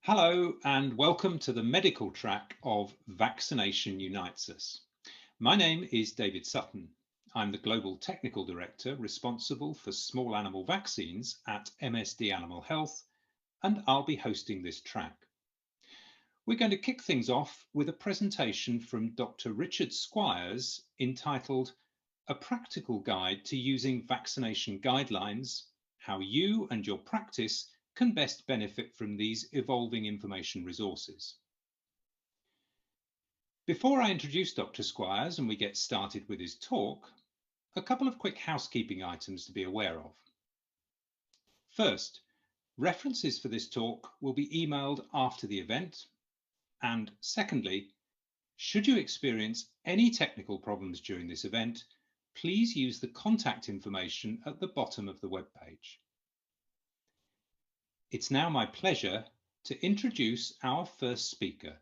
Hello and welcome to the medical track of Vaccination Unites Us. My name is David Sutton. I'm the Global Technical Director responsible for small animal vaccines at MSD Animal Health, and I'll be hosting this track. We're going to kick things off with a presentation from Dr. Richard Squires entitled A Practical Guide to Using Vaccination Guidelines, How You and Your Practice can best benefit from these evolving information resources. Before I introduce Dr. Squires and we get started with his talk, a couple of quick housekeeping items to be aware of. First, references for this talk will be emailed after the event. And secondly, should you experience any technical problems during this event, please use the contact information at the bottom of the webpage. It's now my pleasure to introduce our first speaker,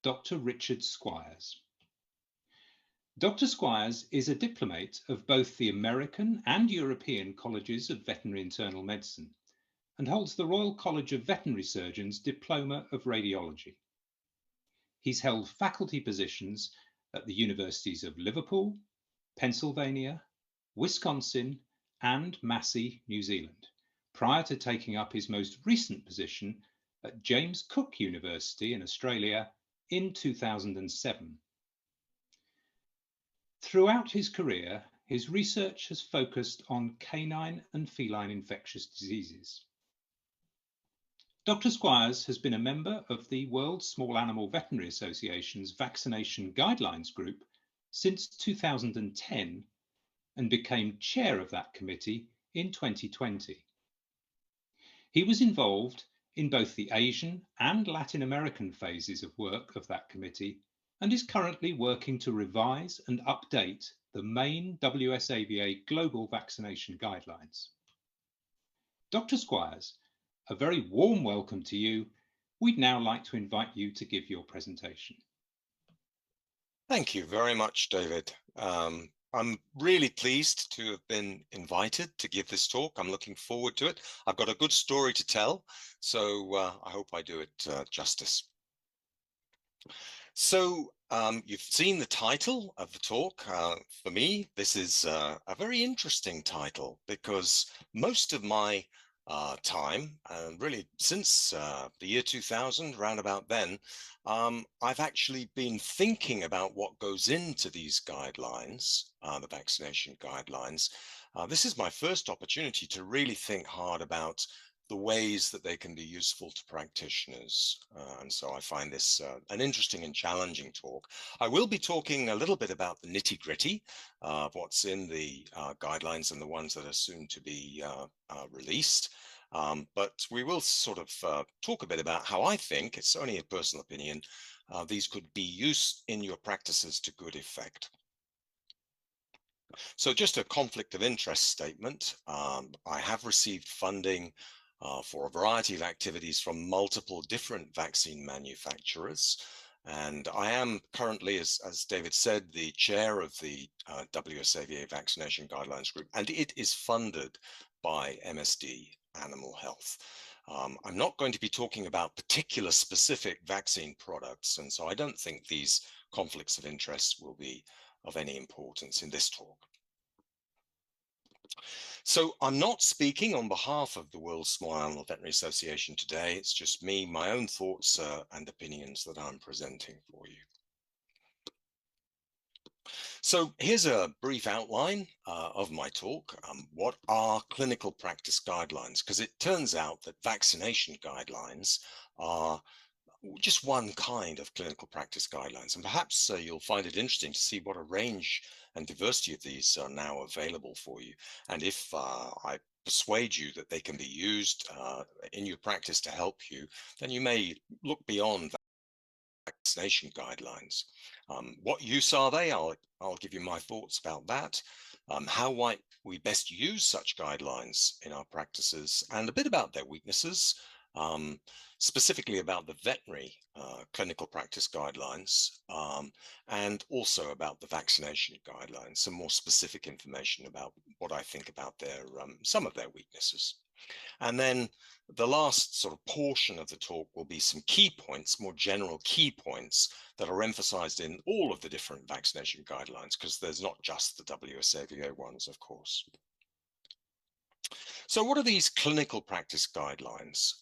Dr. Richard Squires. Dr. Squires is a diplomate of both the American and European Colleges of Veterinary Internal Medicine and holds the Royal College of Veterinary Surgeons Diploma of Radiology. He's held faculty positions at the Universities of Liverpool, Pennsylvania, Wisconsin, and Massey, New Zealand, prior to taking up his most recent position at James Cook University in Australia in 2007. Throughout his career, his research has focused on canine and feline infectious diseases. Dr. Squires has been a member of the World Small Animal Veterinary Association's Vaccination Guidelines Group since 2010 and became chair of that committee in 2020. He was involved in both the Asian and Latin American phases of work of that committee and is currently working to revise and update the main WSAVA global vaccination guidelines. Dr. Squires, a very warm welcome to you. We'd now like to invite you to give your presentation. Thank you very much, David. I'm really pleased to have been invited to give this talk. I'm looking forward to it. I've got a good story to tell, so I hope I do it justice. So you've seen the title of the talk. For me, this is a very interesting title because most of my time, and really since the year 2000, round about then, I've actually been thinking about what goes into these guidelines, the vaccination guidelines. This is my first opportunity to really think hard about the ways that they can be useful to practitioners. And so I find this an interesting and challenging talk. I will be talking a little bit about the nitty-gritty of what's in the guidelines and the ones that are soon to be released. But we will sort of talk a bit about how I think, it's only a personal opinion, these could be used in your practices to good effect. So just a conflict of interest statement. I have received funding for a variety of activities from multiple different vaccine manufacturers. And I am currently, as David said, the chair of the WSAVA Vaccination Guidelines Group, and it is funded by MSD Animal Health. I'm not going to be talking about particular specific vaccine products, and so I don't think these conflicts of interest will be of any importance in this talk. So I'm not speaking on behalf of the World Small Animal Veterinary Association today. It's just me, my own thoughts and opinions that I'm presenting for you. So here's a brief outline of my talk. What are clinical practice guidelines? Because it turns out that vaccination guidelines are just one kind of clinical practice guidelines. And perhaps you'll find it interesting to see what a range and diversity of these are now available for you. And if I persuade you that they can be used in your practice to help you, then you may look beyond vaccination guidelines. What use are they? I'll give you my thoughts about that. How might we best use such guidelines in our practices, and a bit about their weaknesses. Specifically about the veterinary clinical practice guidelines, and also about the vaccination guidelines, some more specific information about what I think about their some of their weaknesses. And then the last sort of portion of the talk will be some key points, more general key points that are emphasized in all of the different vaccination guidelines, because there's not just the WSAVA ones, of course. So what are these clinical practice guidelines?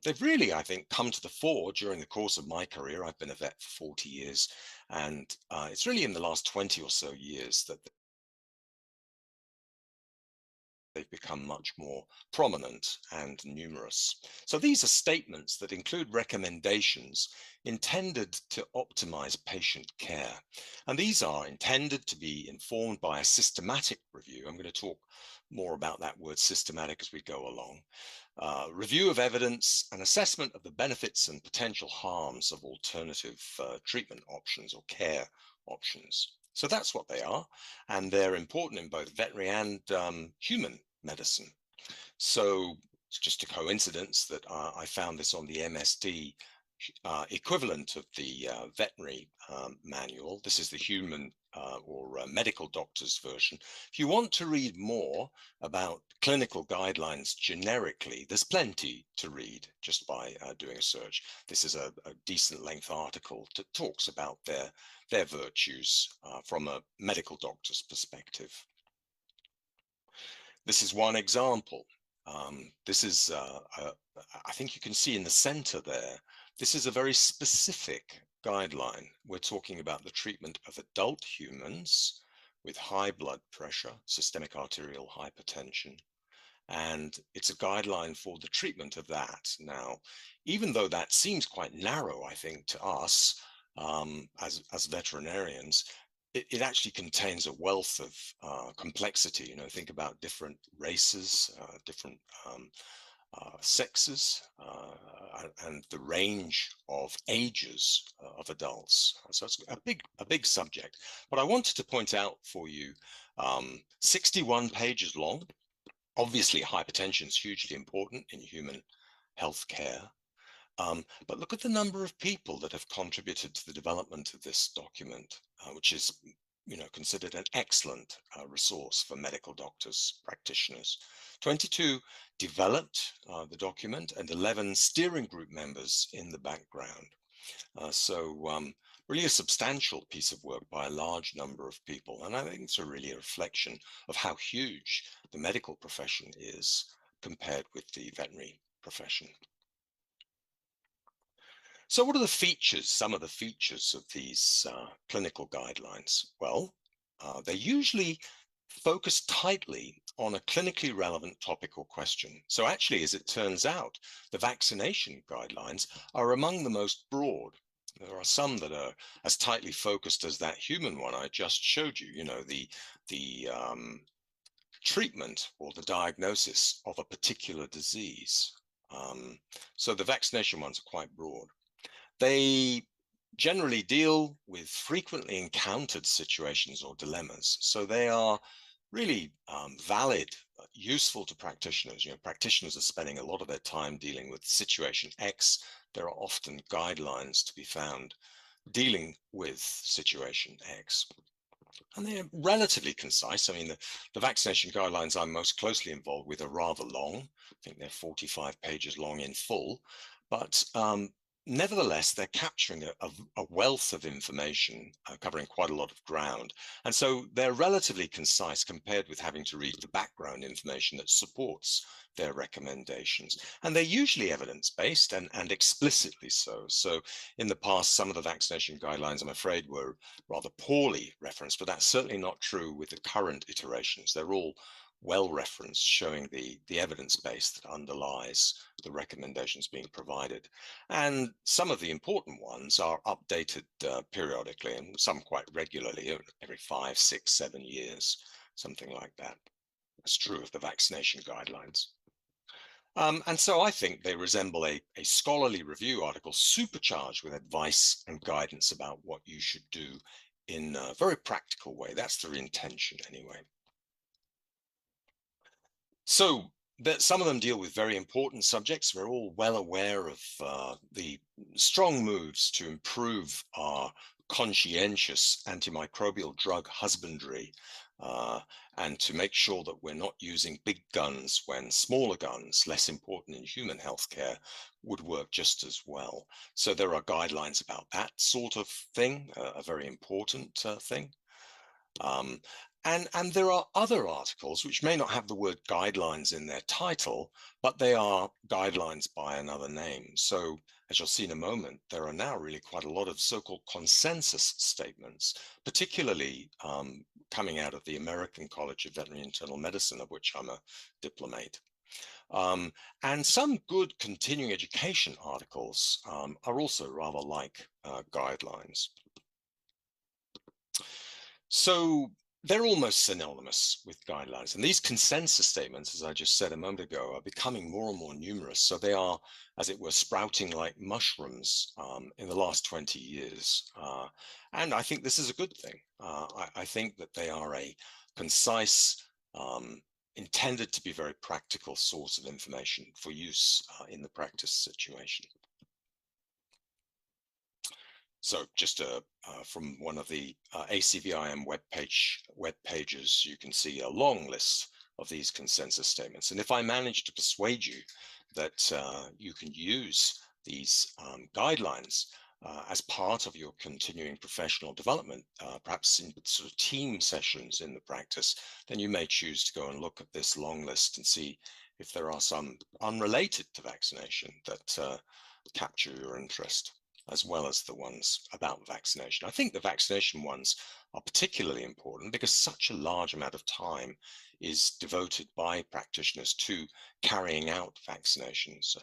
They've really, I think, come to the fore during the course of my career. I've been a vet for 40 years, and it's really in the last 20 or so years that they've become much more prominent and numerous. So these are statements that include recommendations intended to optimize patient care. And these are intended to be informed by a systematic review. I'm going to talk more about that word systematic as we go along. Review of evidence and assessment of the benefits and potential harms of alternative treatment options or care options. So that's what they are, and they're important in both veterinary and human medicine. So it's just a coincidence that I found this on the MSD equivalent of the veterinary manual. This is the human or medical doctor's version. If you want to read more about clinical guidelines generically, there's plenty to read just by doing a search. This is a decent length article that talks about their virtues from a medical doctor's perspective. This is one example. This is, I think you can see in the center there, this is a very specific guideline. We're talking about the treatment of adult humans with high blood pressure, systemic arterial hypertension, and it's a guideline for the treatment of that. Now, even though that seems quite narrow, I think, to us as veterinarians, it actually contains a wealth of complexity. You know, think about different races, different sexes, and the range of ages of adults. So it's a big subject. But I wanted to point out for you, 61 pages long. Obviously, hypertension is hugely important in human health care. But look at the number of people that have contributed to the development of this document, which is, you know, considered an excellent resource for medical doctors, practitioners. 22 developed the document and 11 steering group members in the background. So really a substantial piece of work by a large number of people. And I think it's really a reflection of how huge the medical profession is compared with the veterinary profession. So what are the features, some of the features of these clinical guidelines? Well, they usually focus tightly on a clinically relevant topic or question. So actually, as it turns out, the vaccination guidelines are among the most broad. There are some that are as tightly focused as that human one I just showed you, you know, the treatment or the diagnosis of a particular disease. So the vaccination ones are quite broad. They generally deal with frequently encountered situations or dilemmas. So they are really valid, useful to practitioners. You know, practitioners are spending a lot of their time dealing with situation X. There are often guidelines to be found dealing with situation X. And they're relatively concise. I mean, the vaccination guidelines I'm most closely involved with are rather long. I think they're 45 pages long in full. But nevertheless, they're capturing a wealth of information, covering quite a lot of ground. And so they're relatively concise compared with having to read the background information that supports their recommendations. And they're usually evidence-based and explicitly so. So in the past, some of the vaccination guidelines, I'm afraid, were rather poorly referenced, but that's certainly not true with the current iterations. They're all well referenced, showing the evidence base that underlies the recommendations being provided. And some of the important ones are updated periodically, and some quite regularly, every 5, 6, 7 years, something like that. That's true of the vaccination guidelines. And so I think they resemble a scholarly review article supercharged with advice and guidance about what you should do in a very practical way. That's their intention anyway. So some of them deal with very important subjects. We're all well aware of the strong moves to improve our conscientious antimicrobial drug husbandry, and to make sure that we're not using big guns when smaller guns, less important in human healthcare, would work just as well. So there are guidelines about that sort of thing, a very important thing. And there are other articles which may not have the word guidelines in their title, but they are guidelines by another name. So as you'll see in a moment, there are now really quite a lot of so-called consensus statements, particularly coming out of the American College of Veterinary Internal Medicine, of which I'm a diplomate. And some good continuing education articles are also rather like guidelines. So they're almost synonymous with guidelines. And these consensus statements, as I just said a moment ago, are becoming more and more numerous. So they are, as it were, sprouting like mushrooms in the last 20 years. And I think this is a good thing. I think that they are a concise, intended to be very practical source of information for use in the practice situation. So just from one of the ACVIM web pages, you can see a long list of these consensus statements. And if I manage to persuade you that you can use these guidelines as part of your continuing professional development, perhaps in sort of team sessions in the practice, then you may choose to go and look at this long list and see if there are some unrelated to vaccination that capture your interest, as well as the ones about vaccination. I think the vaccination ones are particularly important because such a large amount of time is devoted by practitioners to carrying out vaccinations.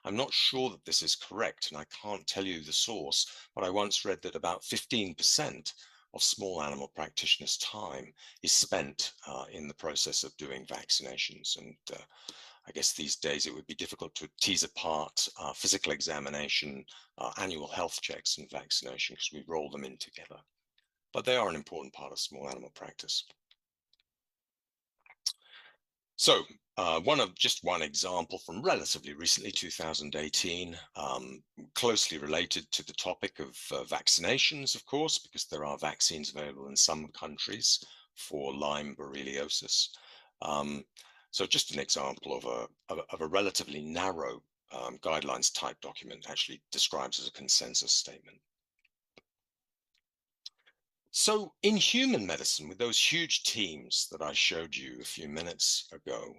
I'm not sure that this is correct, and I can't tell you the source, but I once read that about 15% of small animal practitioners' time is spent in the process of doing vaccinations. And I guess these days it would be difficult to tease apart physical examination, annual health checks, and vaccination because we roll them in together. But they are an important part of small animal practice. So just one example from relatively recently, 2018, closely related to the topic of vaccinations, of course, because there are vaccines available in some countries for Lyme borreliosis. So just an example of a relatively narrow guidelines type document actually describes as a consensus statement. So in human medicine, with those huge teams that I showed you a few minutes ago,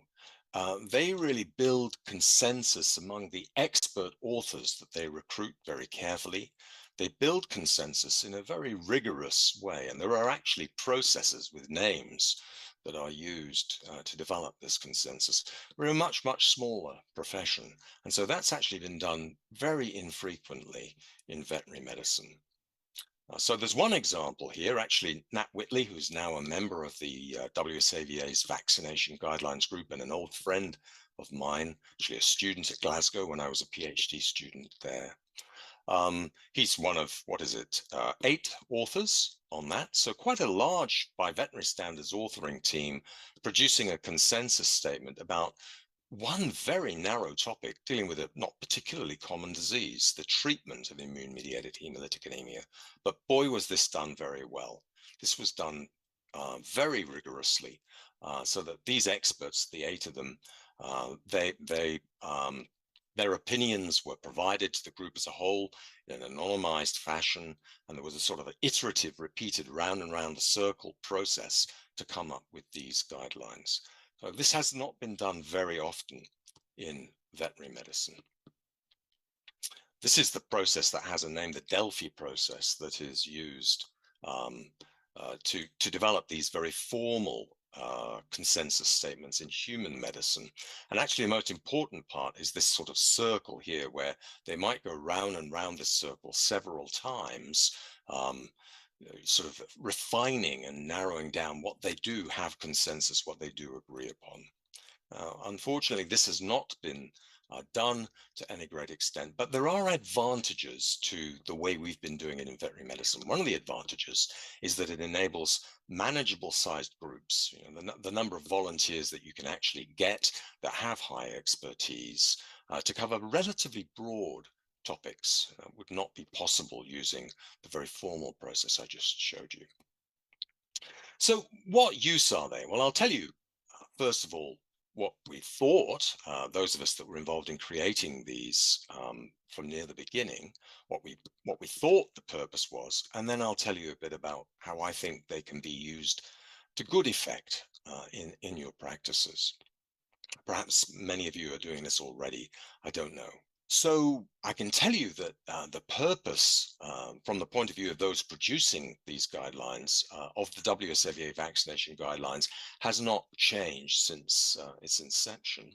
they really build consensus among the expert authors that they recruit very carefully. They build consensus in a very rigorous way, and there are actually processes with names that are used to develop this consensus. We're a much, much smaller profession, and so that's actually been done very infrequently in veterinary medicine. So there's one example here, actually, Nat Whitley, who's now a member of the WSAVA's vaccination guidelines group and an old friend of mine, actually a student at Glasgow when I was a PhD student there. He's one of, 8 authors on that. So quite a large, by veterinary standards, authoring team producing a consensus statement about one very narrow topic dealing with a not particularly common disease, the treatment of immune-mediated hemolytic anemia. But boy, was this done very well. This was done very rigorously so that these experts, the 8 of them, their opinions were provided to the group as a whole in an anonymized fashion, and there was a sort of an iterative, repeated round and round the circle process to come up with these guidelines. So this has not been done very often in veterinary medicine. This is the process that has a name, the Delphi process, that is used to develop these very formal consensus statements in human medicine. And actually the most important part is this sort of circle here where they might go round and round this circle several times, sort of refining and narrowing down what they do have consensus, what they do agree upon. Unfortunately, this has not been done to any great extent, but there are advantages to the way we've been doing it in veterinary medicine. One of the advantages is that it enables manageable sized groups, the number of volunteers that you can actually get that have high expertise to cover relatively broad topics. Would not be possible using the very formal process I just showed you. So what use are they? Well, I'll tell you, first of all, what we thought, those of us that were involved in creating these from near the beginning, what we thought the purpose was, and then I'll tell you a bit about how I think they can be used to good effect in your practices. Perhaps many of you are doing this already, I don't know. So I can tell you that the purpose, from the point of view of those producing these guidelines, of the WSAVA vaccination guidelines, has not changed since its inception.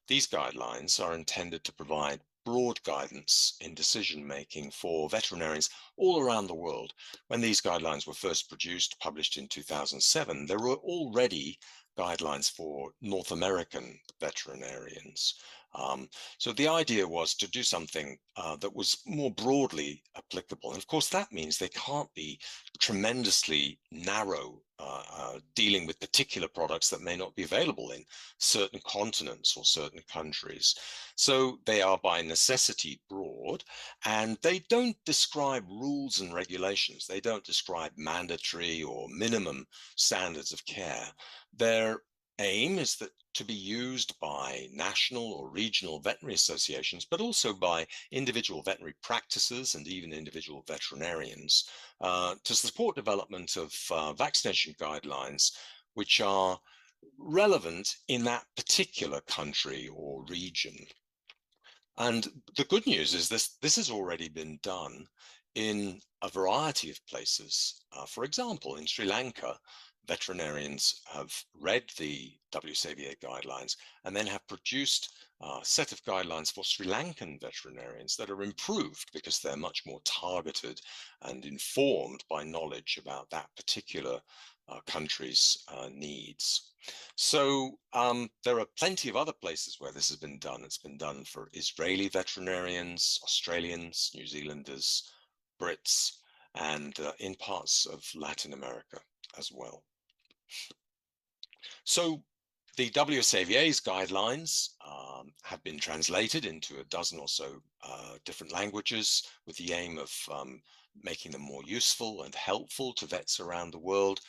These guidelines are intended to provide broad guidance in decision making for veterinarians all around the world. When these guidelines were first published in 2007, there were already guidelines for North American veterinarians. So the idea was to do something that was more broadly applicable. And of course, that means they can't be tremendously narrow, dealing with particular products that may not be available in certain continents or certain countries. So they are by necessity broad, and they don't describe rules and regulations. They don't describe mandatory or minimum standards of care. Their aim is that to be used by national or regional veterinary associations, but also by individual veterinary practices and even individual veterinarians, to support development of vaccination guidelines which are relevant in that particular country or region. And the good news is this has already been done in a variety of places. For example, in Sri Lanka, veterinarians have read the WCVA guidelines and then have produced a set of guidelines for Sri Lankan veterinarians that are improved because they're much more targeted and informed by knowledge about that particular country's needs. So there are plenty of other places where this has been done. It's been done for Israeli veterinarians, Australians, New Zealanders, Brits, and in parts of Latin America as well. So the WSAVA's guidelines have been translated into a dozen or so different languages with the aim of making them more useful and helpful to vets around the world.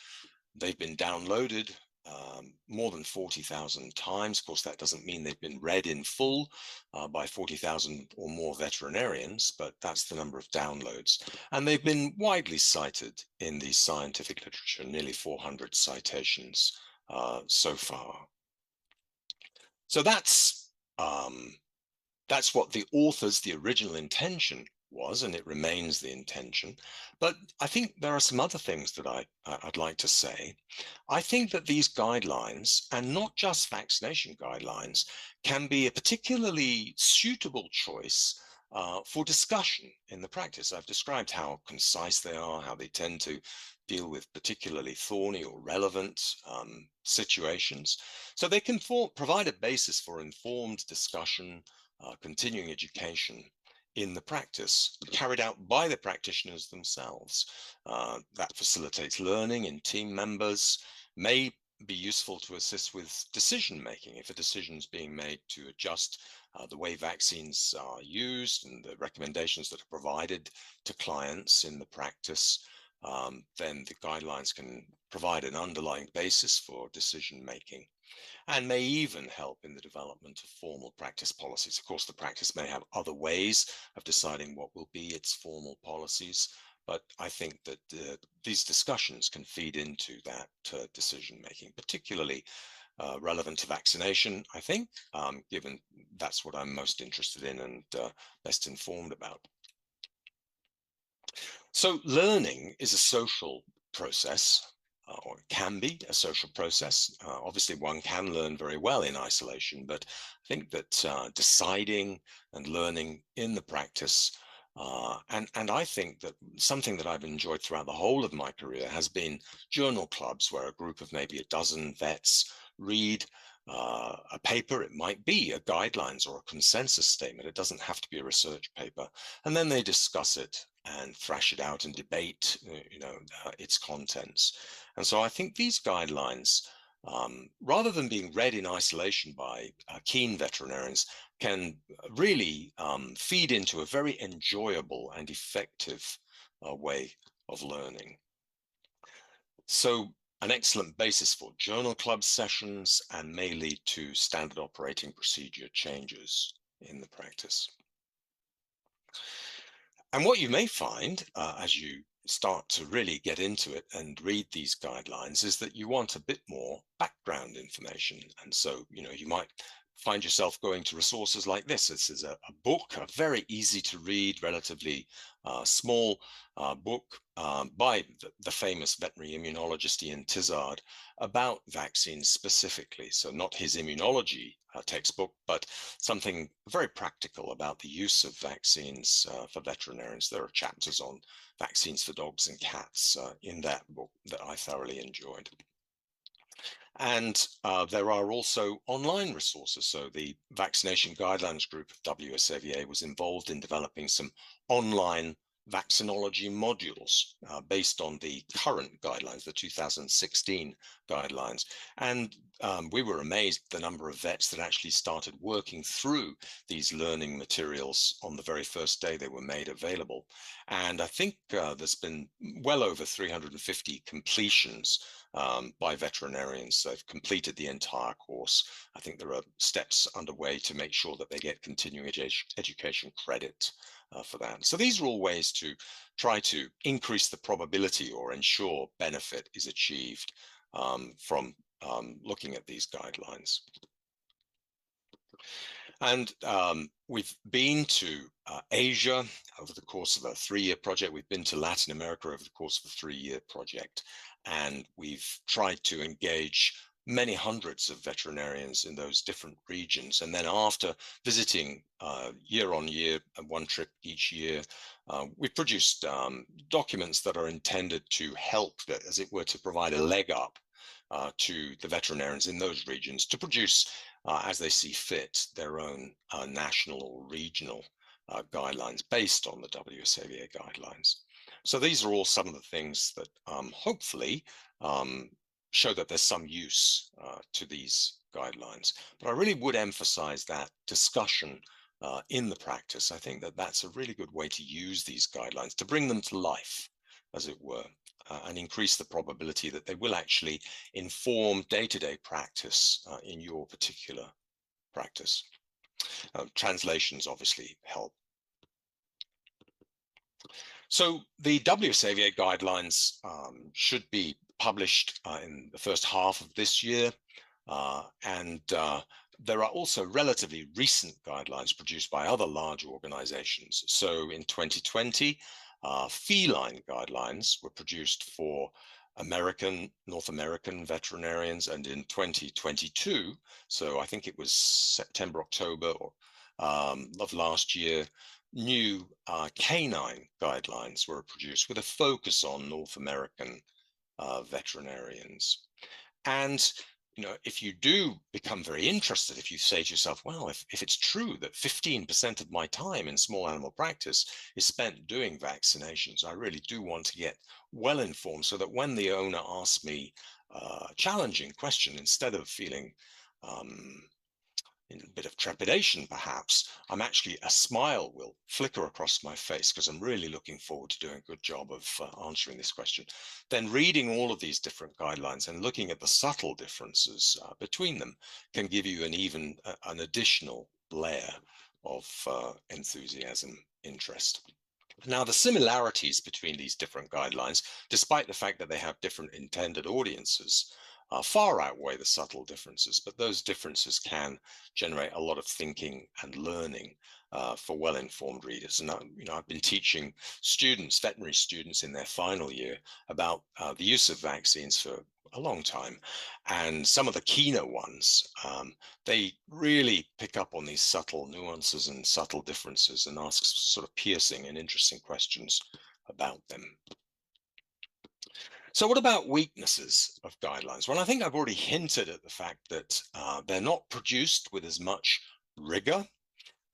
They've been downloaded more than 40,000 times. Of course, that doesn't mean they've been read in full by 40,000 or more veterinarians, but that's the number of downloads. And they've been widely cited in the scientific literature, nearly 400 citations so far. So that's what the authors, the original intention was, and it remains the intention. But I think there are some other things that I'd like to say. I think that these guidelines, and not just vaccination guidelines, can be a particularly suitable choice for discussion in the practice. I've described how concise they are, how they tend to deal with particularly thorny or relevant situations. So they can provide a basis for informed discussion, continuing education in the practice, carried out by the practitioners themselves. That facilitates learning in team members, may be useful to assist with decision making. If a decision is being made to adjust the way vaccines are used and the recommendations that are provided to clients in the practice, then the guidelines can provide an underlying basis for decision making, and may even help in the development of formal practice policies. Of course, the practice may have other ways of deciding what will be its formal policies, but I think that these discussions can feed into that decision making, particularly relevant to vaccination, I think, given that's what I'm most interested in and best informed about. So learning is a social process, or it can be a social process. Obviously, one can learn very well in isolation, but I think that deciding and learning in the practice, and I think that something that I've enjoyed throughout the whole of my career has been journal clubs where a group of maybe a dozen vets read a paper. It might be a guidelines or a consensus statement. It doesn't have to be a research paper. And then they discuss it and thrash it out and debate, its contents. And so I think these guidelines rather than being read in isolation by keen veterinarians, can really feed into a very enjoyable and effective way of learning. So an excellent basis for journal club sessions and may lead to standard operating procedure changes in the practice. And what you may find as you start to really get into it and read these guidelines is that you want a bit more background information. And so, you might find yourself going to resources like this. This is a book, a very easy to read, relatively small book by the famous veterinary immunologist Ian Tizard about vaccines specifically. So not his immunology textbook, but something very practical about the use of vaccines for veterinarians. There are chapters on vaccines for dogs and cats in that book that I thoroughly enjoyed. And there are also online resources. So the Vaccination Guidelines Group of WSAVA was involved in developing some online vaccinology modules based on the current guidelines, the 2016 guidelines. And we were amazed at the number of vets that actually started working through these learning materials on the very first day they were made available. And I think there's been well over 350 completions by veterinarians. They've completed the entire course. I think there are steps underway to make sure that they get continuing education credit for that. So these are all ways to try to increase the probability or ensure benefit is achieved from looking at these guidelines. And we've been to Asia over the course of a 3-year project. We've been to Latin America over the course of a 3-year project. And we've tried to engage many hundreds of veterinarians in those different regions. And then after visiting year on year, one trip each year, we've produced documents that are intended to help, as it were, to provide a leg up to the veterinarians in those regions to produce, as they see fit, their own national or regional guidelines based on the WSAVA guidelines. So these are all some of the things that hopefully show that there's some use to these guidelines. But I really would emphasize that discussion in the practice. I think that that's a really good way to use these guidelines, to bring them to life, as it were, and increase the probability that they will actually inform day-to-day practice in your particular practice. Translations obviously help. So the WSAVA guidelines should be published in the first half of this year. And there are also relatively recent guidelines produced by other large organizations. So in 2020, feline guidelines were produced for North American veterinarians, and in 2022, so I think it was September, October of last year, new canine guidelines were produced with a focus on North American veterinarians. And if you do become very interested, if you say to yourself, well, if it's true that 15% of my time in small animal practice is spent doing vaccinations, I really do want to get well informed so that when the owner asks me a challenging question, instead of feeling in a bit of trepidation, perhaps, a smile will flicker across my face because I'm really looking forward to doing a good job of answering this question. Then reading all of these different guidelines and looking at the subtle differences between them can give you an additional layer of enthusiasm, interest. Now, the similarities between these different guidelines, despite the fact that they have different intended audiences, far outweigh the subtle differences, but those differences can generate a lot of thinking and learning for well-informed readers. And I've been teaching students, veterinary students in their final year, about the use of vaccines for a long time. And some of the keener ones, they really pick up on these subtle nuances and subtle differences and ask sort of piercing and interesting questions about them. So what about weaknesses of guidelines? Well, I think I've already hinted at the fact that they're not produced with as much rigor.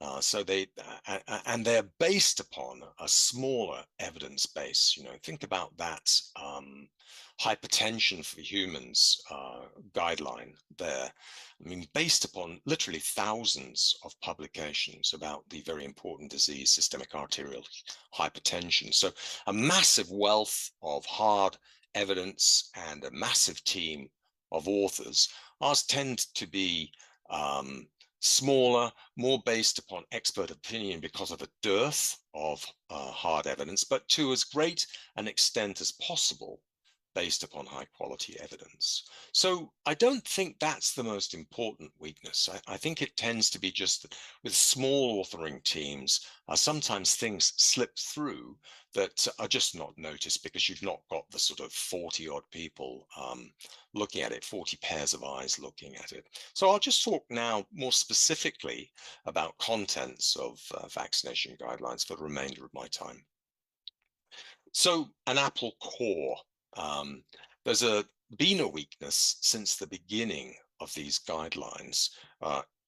And they're based upon a smaller evidence base. Think about that hypertension for humans guideline there. I mean, based upon literally thousands of publications about the very important disease, systemic arterial hypertension. So a massive wealth of hard evidence and a massive team of authors. Ours tend to be smaller, more based upon expert opinion because of a dearth of hard evidence, but to as great an extent as possible based upon high quality evidence. So I don't think that's the most important weakness. I think it tends to be just that with small authoring teams, sometimes things slip through that are just not noticed because you've not got the sort of 40 odd people looking at it, 40 pairs of eyes looking at it. So I'll just talk now more specifically about contents of vaccination guidelines for the remainder of my time. So an apple core. There's been a weakness since the beginning of these guidelines,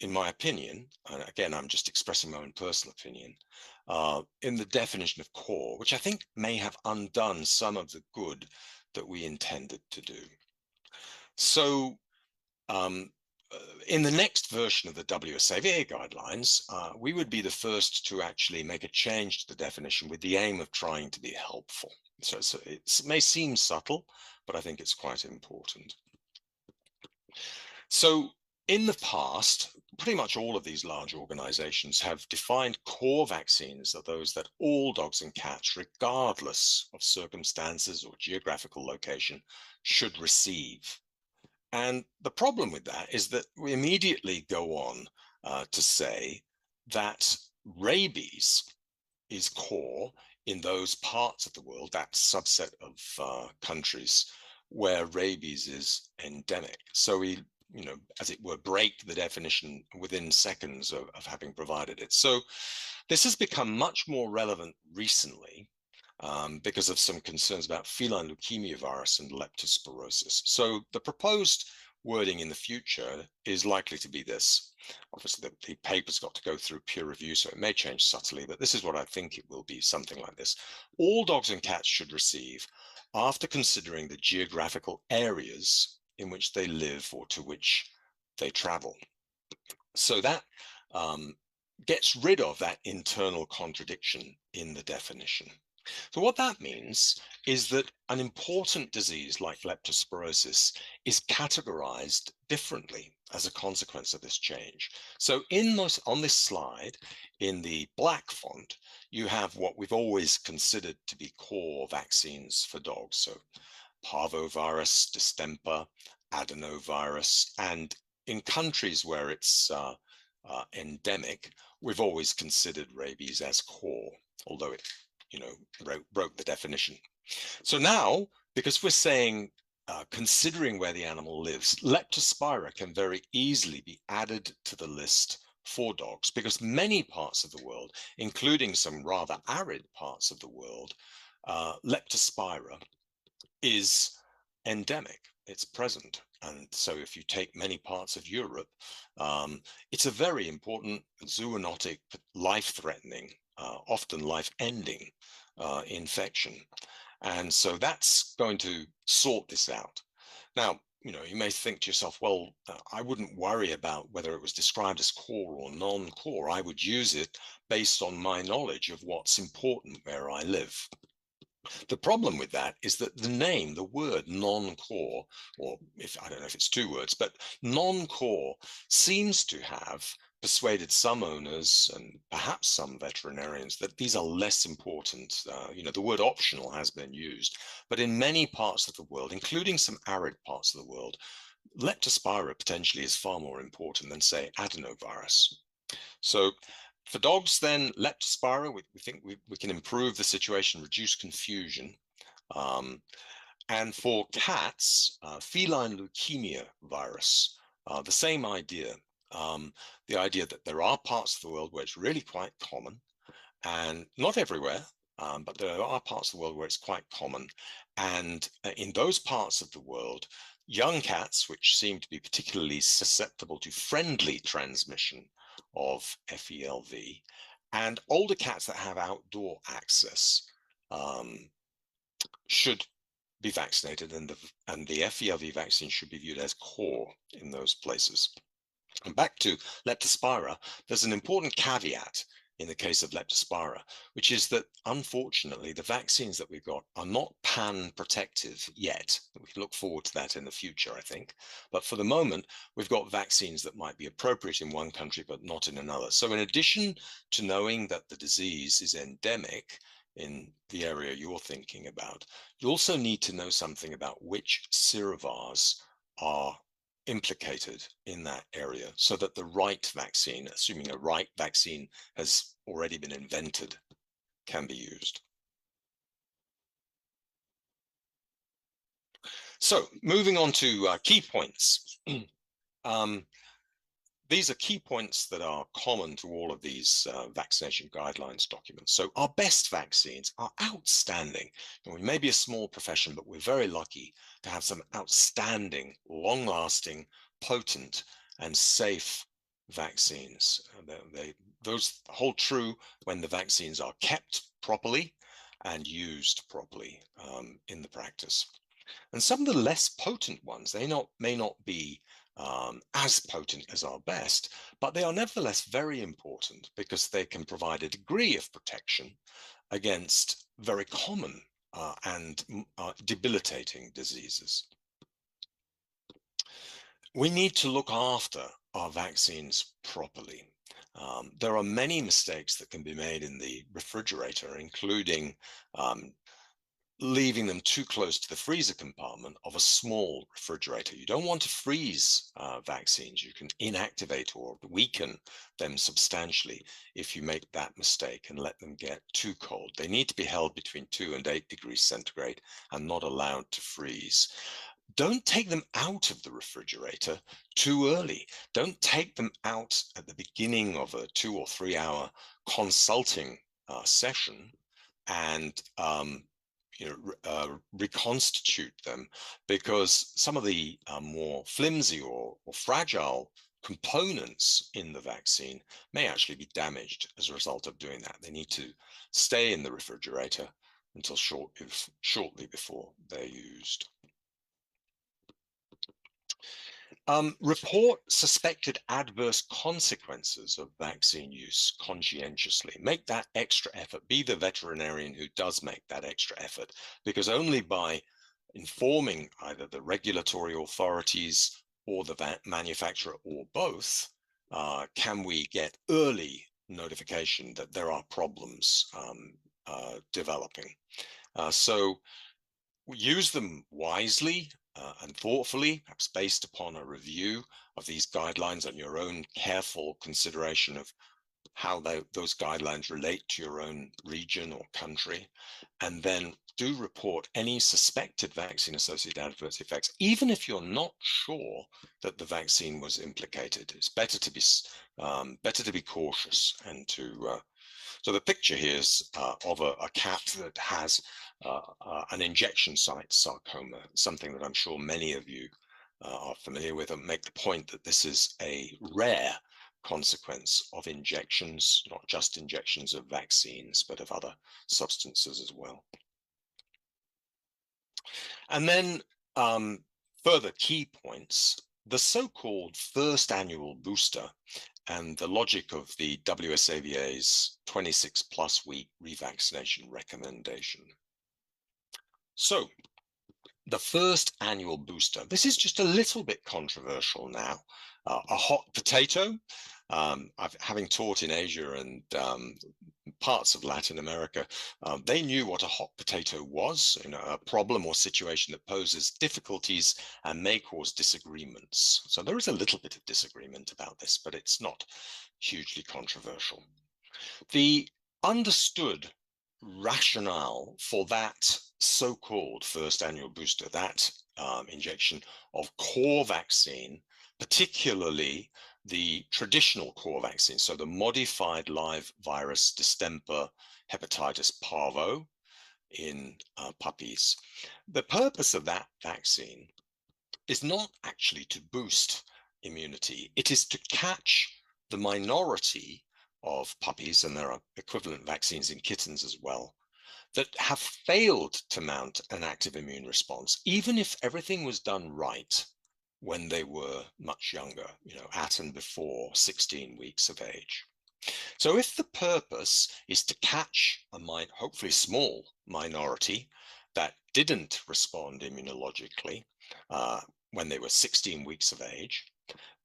in my opinion, and again, I'm just expressing my own personal opinion, in the definition of core, which I think may have undone some of the good that we intended to do. So in the next version of the WSAVA guidelines, we would be the first to actually make a change to the definition with the aim of trying to be helpful. So it may seem subtle, but I think it's quite important. So in the past, pretty much all of these large organizations have defined core vaccines as those that all dogs and cats, regardless of circumstances or geographical location, should receive. And the problem with that is that we immediately go on to say that rabies is core in those parts of the world, that subset of countries where rabies is endemic. So we, as it were, break the definition within seconds of having provided it. So this has become much more relevant recently because of some concerns about feline leukemia virus and leptospirosis. So the proposed wording in the future is likely to be this. Obviously, the paper's got to go through peer review, so it may change subtly, but this is what I think it will be, something like this. All dogs and cats should receive, after considering the geographical areas in which they live or to which they travel. So that gets rid of that internal contradiction in the definition. So what that means is that an important disease like leptospirosis is categorized differently as a consequence of this change. So on this slide, in the black font, you have what we've always considered to be core vaccines for dogs. So parvovirus, distemper, adenovirus, and in countries where it's endemic, we've always considered rabies as core, although it broke the definition. So now, because we're saying considering where the animal lives, leptospira can very easily be added to the list for dogs, because many parts of the world, including some rather arid parts of the world, leptospira is endemic. It's present. And so if you take many parts of Europe, it's a very important zoonotic, life-threatening, often life-ending infection. And so that's going to sort this out. Now, you may think to yourself, well, I wouldn't worry about whether it was described as core or non-core. I would use it based on my knowledge of what's important where I live. The problem with that is that the name, the word non-core, or I don't know if it's two words, but non-core seems to have persuaded some owners and perhaps some veterinarians that these are less important. The word optional has been used, but in many parts of the world, including some arid parts of the world, leptospira potentially is far more important than, say, adenovirus. So for dogs, then, leptospira, we think we can improve the situation, reduce confusion. And for cats, feline leukemia virus, the same idea. The idea that there are parts of the world where it's really quite common, and not everywhere, but there are parts of the world where it's quite common. And in those parts of the world, young cats, which seem to be particularly susceptible to friendly transmission of FELV, and older cats that have outdoor access should be vaccinated, and the FELV vaccine should be viewed as core in those places. And back to Leptospira, there's an important caveat in the case of Leptospira, which is that unfortunately the vaccines that we've got are not pan-protective yet. We can look forward to that in the future, I think. But for the moment, we've got vaccines that might be appropriate in one country but not in another. So in addition to knowing that the disease is endemic in the area you're thinking about, you also need to know something about which serovars are implicated in that area so that the right vaccine, assuming a right vaccine has already been invented, can be used. So moving on to key points. These are key points that are common to all of these vaccination guidelines documents. So our best vaccines are outstanding. And we may be a small profession, but we're very lucky to have some outstanding, long-lasting, potent, and safe vaccines. Those hold true when the vaccines are kept properly and used properly in the practice. And some of the less potent ones, they may not be as potent as our best, but they are nevertheless very important because they can provide a degree of protection against very common and debilitating diseases. We need to look after our vaccines properly. There are many mistakes that can be made in the refrigerator, including leaving them too close to the freezer compartment of a small refrigerator. You don't want to freeze vaccines. You can inactivate or weaken them substantially if you make that mistake and let them get too cold. They need to be held between 2 and 8 degrees centigrade and not allowed to freeze. Don't take them out of the refrigerator too early. Don't take them out at the beginning of a 2 or 3 hour consulting session and reconstitute them, because some of the more flimsy or fragile components in the vaccine may actually be damaged as a result of doing that. They need to stay in the refrigerator until shortly before they're used. Report suspected adverse consequences of vaccine use conscientiously. Make that extra effort. Be the veterinarian who does make that extra effort, because only by informing either the regulatory authorities or the manufacturer or both can we get early notification that there are problems developing. So use them wisely and thoughtfully, perhaps based upon a review of these guidelines and your own careful consideration of how those guidelines relate to your own region or country. And then do report any suspected vaccine-associated adverse effects, even if you're not sure that the vaccine was implicated. It's better to be cautious and to so the picture here is of a cat that has an injection site sarcoma, something that I'm sure many of you are familiar with, and make the point that this is a rare consequence of injections, not just injections of vaccines, but of other substances as well. And then further key points, the so-called first annual booster and the logic of the WSAVA's 26+ week revaccination recommendation. So the first annual booster, this is just a little bit controversial now. A hot potato, having taught in Asia and parts of Latin America, they knew what a hot potato was, a problem or situation that poses difficulties and may cause disagreements. So there is a little bit of disagreement about this, but it's not hugely controversial. The understood rationale for that so-called first annual booster, that injection of core vaccine, particularly the traditional core vaccine, so the modified live virus distemper hepatitis parvo in puppies. The purpose of that vaccine is not actually to boost immunity. It is to catch the minority of puppies, and there are equivalent vaccines in kittens as well, that have failed to mount an active immune response, even if everything was done right when they were much younger, at and before 16 weeks of age. So if the purpose is to catch a hopefully small minority that didn't respond immunologically when they were 16 weeks of age,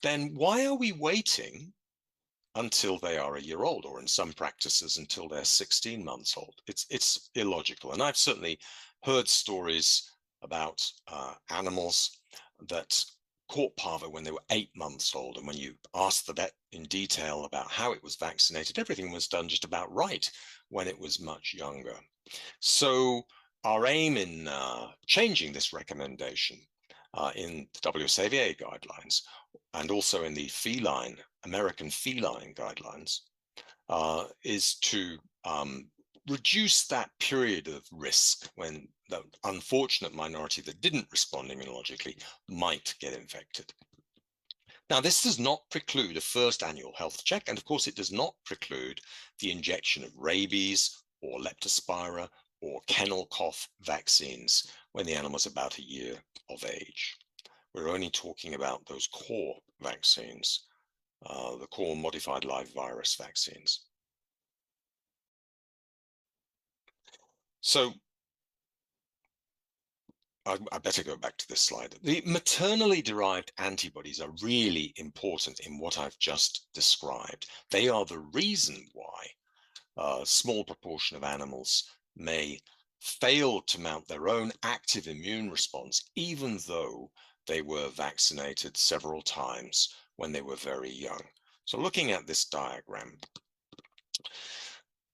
then why are we waiting until they are a year old, or in some practices until they're 16 months old? It's illogical. And I've certainly heard stories about animals that caught parvo when they were 8 months old, and when you asked the vet in detail about how it was vaccinated, everything was done just about right when it was much younger. So our aim in changing this recommendation in the WSAVA guidelines, and also in the American feline guidelines, is to reduce that period of risk when the unfortunate minority that didn't respond immunologically might get infected. Now, this does not preclude a first annual health check, and of course it does not preclude the injection of rabies or leptospira or kennel cough vaccines when the animal is about a year of age. We're only talking about those core vaccines, the core modified live virus vaccines. So I better go back to this slide. The maternally derived antibodies are really important in what I've just described. They are the reason why a small proportion of animals may fail to mount their own active immune response, even though they were vaccinated several times when they were very young. So looking at this diagram,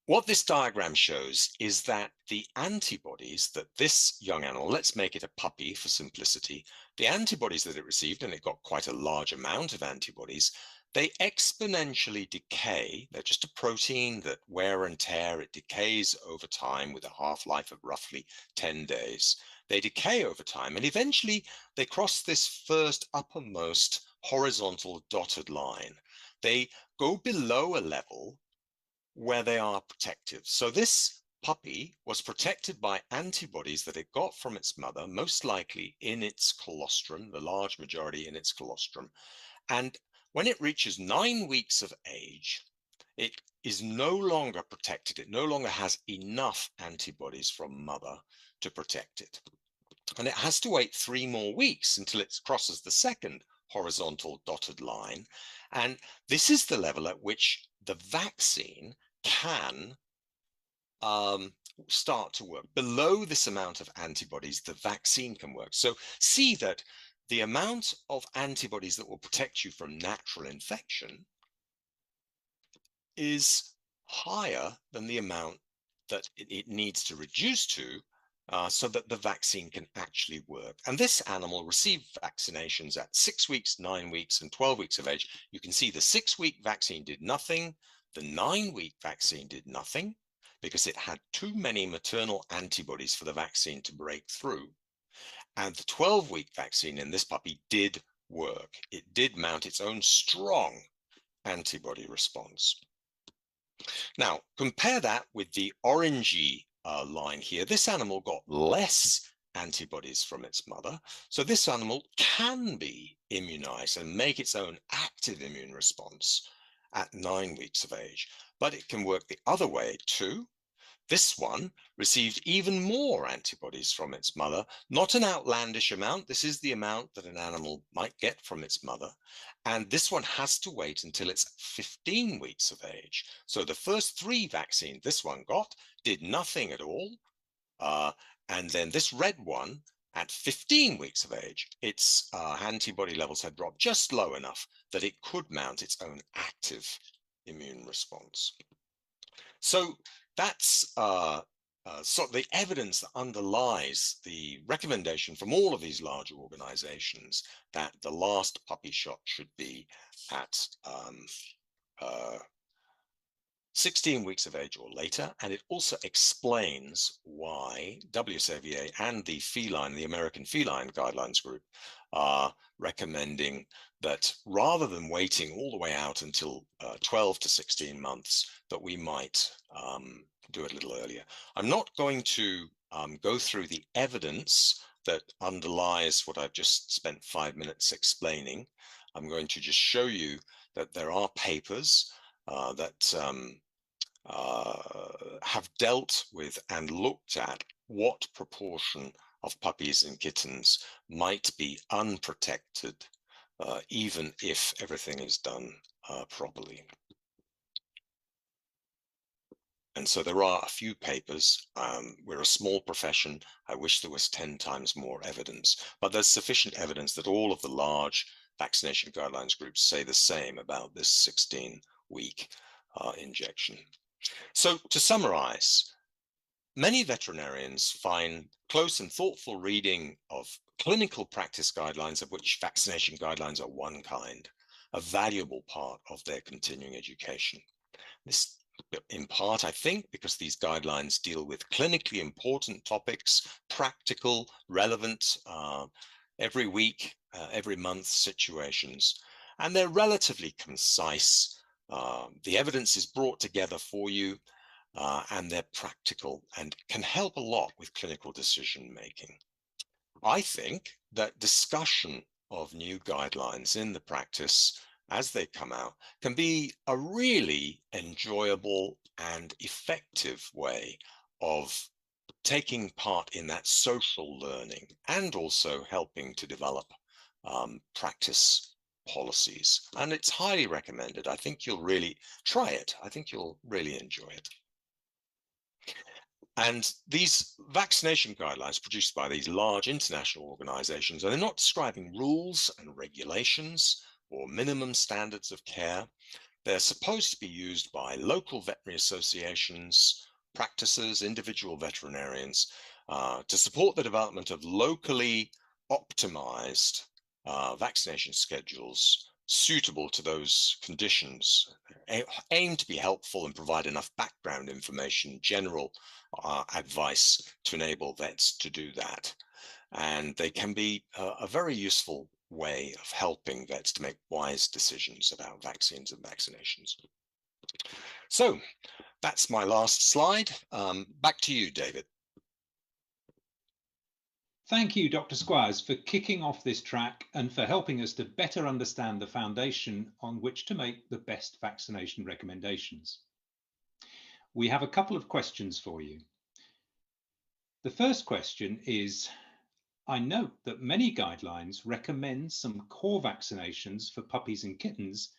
what this diagram shows is that the antibodies that this young animal, let's make it a puppy for simplicity, the antibodies that it received, and it got quite a large amount of antibodies, they exponentially decay. They're just a protein that wear and tear, it decays over time with a half-life of roughly 10 days. They decay over time, and eventually they cross this first uppermost horizontal dotted line. They go below a level where they are protective. So this puppy was protected by antibodies that it got from its mother, most likely in its colostrum, the large majority in its colostrum. And when it reaches 9 weeks of age, it is no longer protected. It no longer has enough antibodies from mother to protect it. And it has to wait 3 more weeks until it crosses the second horizontal dotted line. And this is the level at which the vaccine can start to work. Below this amount of antibodies, the vaccine can work. So see that the amount of antibodies that will protect you from natural infection is higher than the amount that it needs to reduce to so that the vaccine can actually work. And this animal received vaccinations at 6 weeks, 9 weeks, and 12 weeks of age. You can see the 6-week vaccine did nothing. The 9-week vaccine did nothing because it had too many maternal antibodies for the vaccine to break through. And the 12-week vaccine in this puppy did work. It did mount its own strong antibody response. Now, compare that with the orangey line here. This animal got less antibodies from its mother. So this animal can be immunized and make its own active immune response at 9 weeks of age. But it can work the other way too. This one received even more antibodies from its mother, not an outlandish amount. This is the amount that an animal might get from its mother. And this one has to wait until it's 15 weeks of age. So the first 3 vaccines this one got did nothing at all. And then this red one, at 15 weeks of age, its antibody levels had dropped just low enough that it could mount its own active immune response. So that's sort of the evidence that underlies the recommendation from all of these larger organizations that the last puppy shot should be at 16 weeks of age or later. And it also explains why WSAVA and the American Feline Guidelines Group are recommending that rather than waiting all the way out until 12 to 16 months, that we might do it a little earlier. I'm not going to go through the evidence that underlies what I've just spent 5 minutes explaining. I'm going to just show you that there are papers that have dealt with and looked at what proportion of puppies and kittens might be unprotected, even if everything is done properly. And so there are a few papers. We're a small profession. I wish there was 10 times more evidence, but there's sufficient evidence that all of the large vaccination guidelines groups say the same about this 16-week injection. So to summarize, many veterinarians find close and thoughtful reading of clinical practice guidelines, of which vaccination guidelines are one kind, a valuable part of their continuing education. This, in part, I think, because these guidelines deal with clinically important topics, practical, relevant, every week, every month situations, and they're relatively concise. The evidence is brought together for you, and they're practical and can help a lot with clinical decision making. I think that discussion of new guidelines in the practice as they come out can be a really enjoyable and effective way of taking part in that social learning and also helping to develop practice policies. And it's highly recommended. I think you'll really try it. I think you'll really enjoy it. And these vaccination guidelines produced by these large international organizations, they're not describing rules and regulations or minimum standards of care. They're supposed to be used by local veterinary associations, practices, individual veterinarians to support the development of locally optimized vaccination schedules suitable to those conditions, aim to be helpful and provide enough background information, general advice to enable vets to do that. And they can be a very useful way of helping vets to make wise decisions about vaccines and vaccinations. So that's my last slide. Back to you, David. Thank you, Dr. Squires, for kicking off this track and for helping us to better understand the foundation on which to make the best vaccination recommendations. We have a couple of questions for you. The first question is, I note that many guidelines recommend some core vaccinations for puppies and kittens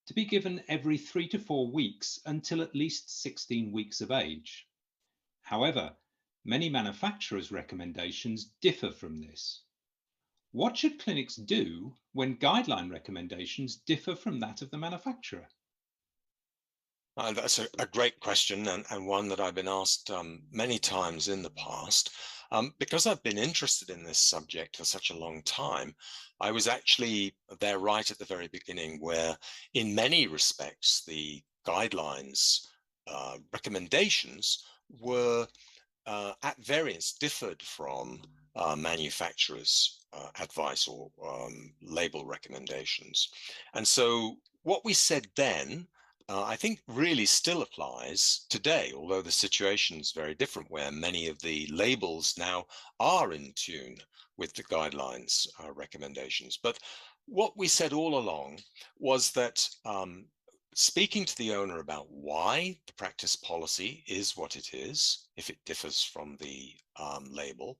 to be given every 3 to 4 weeks until at least 16 weeks of age. However, many manufacturers' recommendations differ from this. What should clinics do when guideline recommendations differ from that of the manufacturer? That's a great question, and one that I've been asked many times in the past. Because I've been interested in this subject for such a long time, I was actually there right at the very beginning, where in many respects the guidelines recommendations were at variance, differed from manufacturers' advice or label recommendations. And so what we said then, I think really still applies today, although the situation is very different, where many of the labels now are in tune with the guidelines recommendations. But what we said all along was that speaking to the owner about why the practice policy is what it is, if it differs from the label,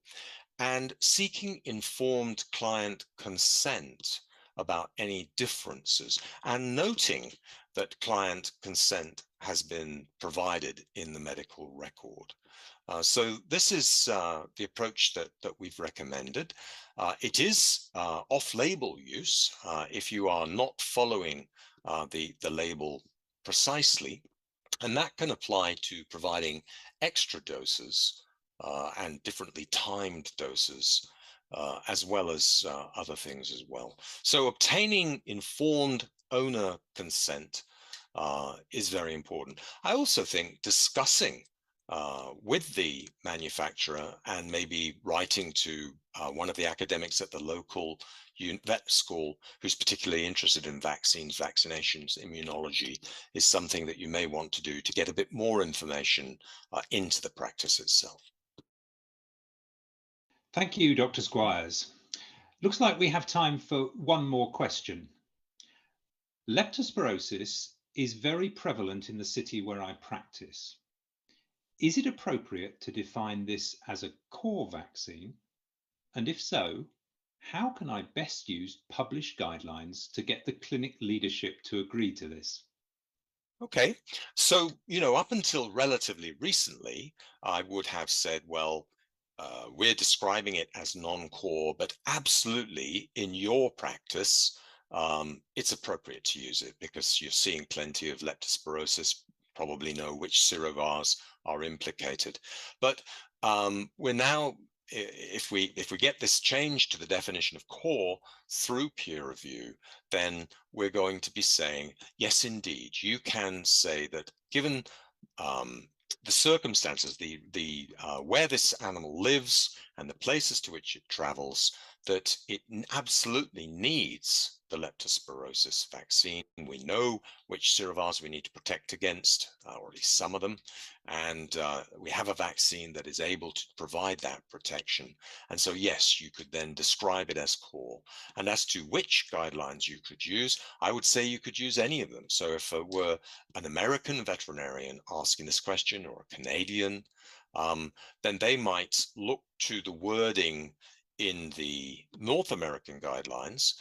and seeking informed client consent about any differences, and noting that client consent has been provided in the medical record. So this is the approach that we've recommended. It is off-label use if you are not following the label precisely, and that can apply to providing extra doses and differently timed doses, as well as other things as well. So obtaining informed owner consent is very important. I also think discussing with the manufacturer and maybe writing to one of the academics at the local vet school who's particularly interested in vaccines, vaccinations, immunology is something that you may want to do to get a bit more information into the practice itself. Thank you, Dr. Squires. Looks like we have time for one more question. Leptospirosis is very prevalent in the city where I practice. Is it appropriate to define this as a core vaccine? And if so, how can I best use published guidelines to get the clinic leadership to agree to this? Okay, so, up until relatively recently, I would have said, well, we're describing it as non-core, but absolutely in your practice, it's appropriate to use it because you're seeing plenty of leptospirosis, probably know which serovars are implicated. But we're now, if we get this change to the definition of core through peer review, then we're going to be saying, yes, indeed, you can say that given the circumstances, the where this animal lives and the places to which it travels, that it absolutely needs the leptospirosis vaccine. We know which serovars we need to protect against, or at least some of them, and we have a vaccine that is able to provide that protection. And so, yes, you could then describe it as core. And as to which guidelines you could use, I would say you could use any of them. So if it were an American veterinarian asking this question or a Canadian, then they might look to the wording in the North American guidelines,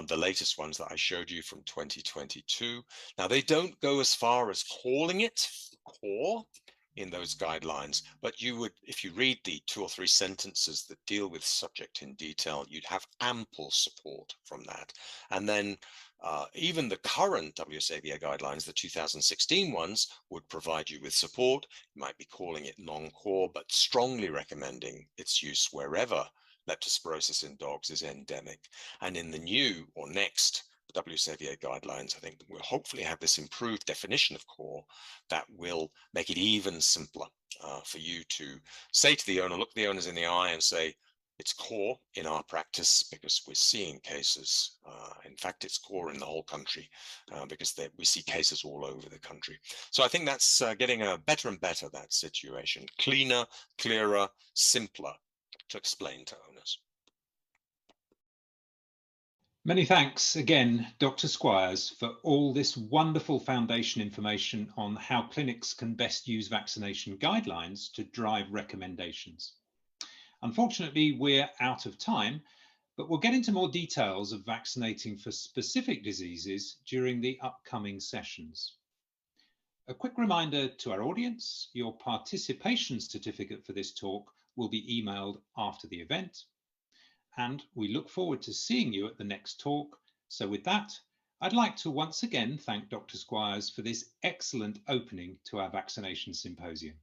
the latest ones that I showed you from 2022. Now, they don't go as far as calling it core in those guidelines, but you would, if you read the 2 or 3 sentences that deal with subject in detail, you'd have ample support from that. And then even the current WSAVA guidelines, the 2016 ones, would provide you with support. You might be calling it non-core, but strongly recommending its use wherever leptospirosis in dogs is endemic. And in the new or next WSAVA guidelines, I think we'll hopefully have this improved definition of core that will make it even simpler for you to say to the owner, look the owners in the eye and say, it's core in our practice because we're seeing cases. In fact, it's core in the whole country because we see cases all over the country. So I think that's getting better and better, that situation. Cleaner, clearer, simpler to explain to owners. Many thanks again, Dr. Squires, for all this wonderful foundation information on how clinics can best use vaccination guidelines to drive recommendations. Unfortunately, we're out of time, but we'll get into more details of vaccinating for specific diseases during the upcoming sessions. A quick reminder to our audience, your participation certificate for this talk will be emailed after the event. And we look forward to seeing you at the next talk. So with that, I'd like to once again thank Dr. Squires for this excellent opening to our vaccination symposium.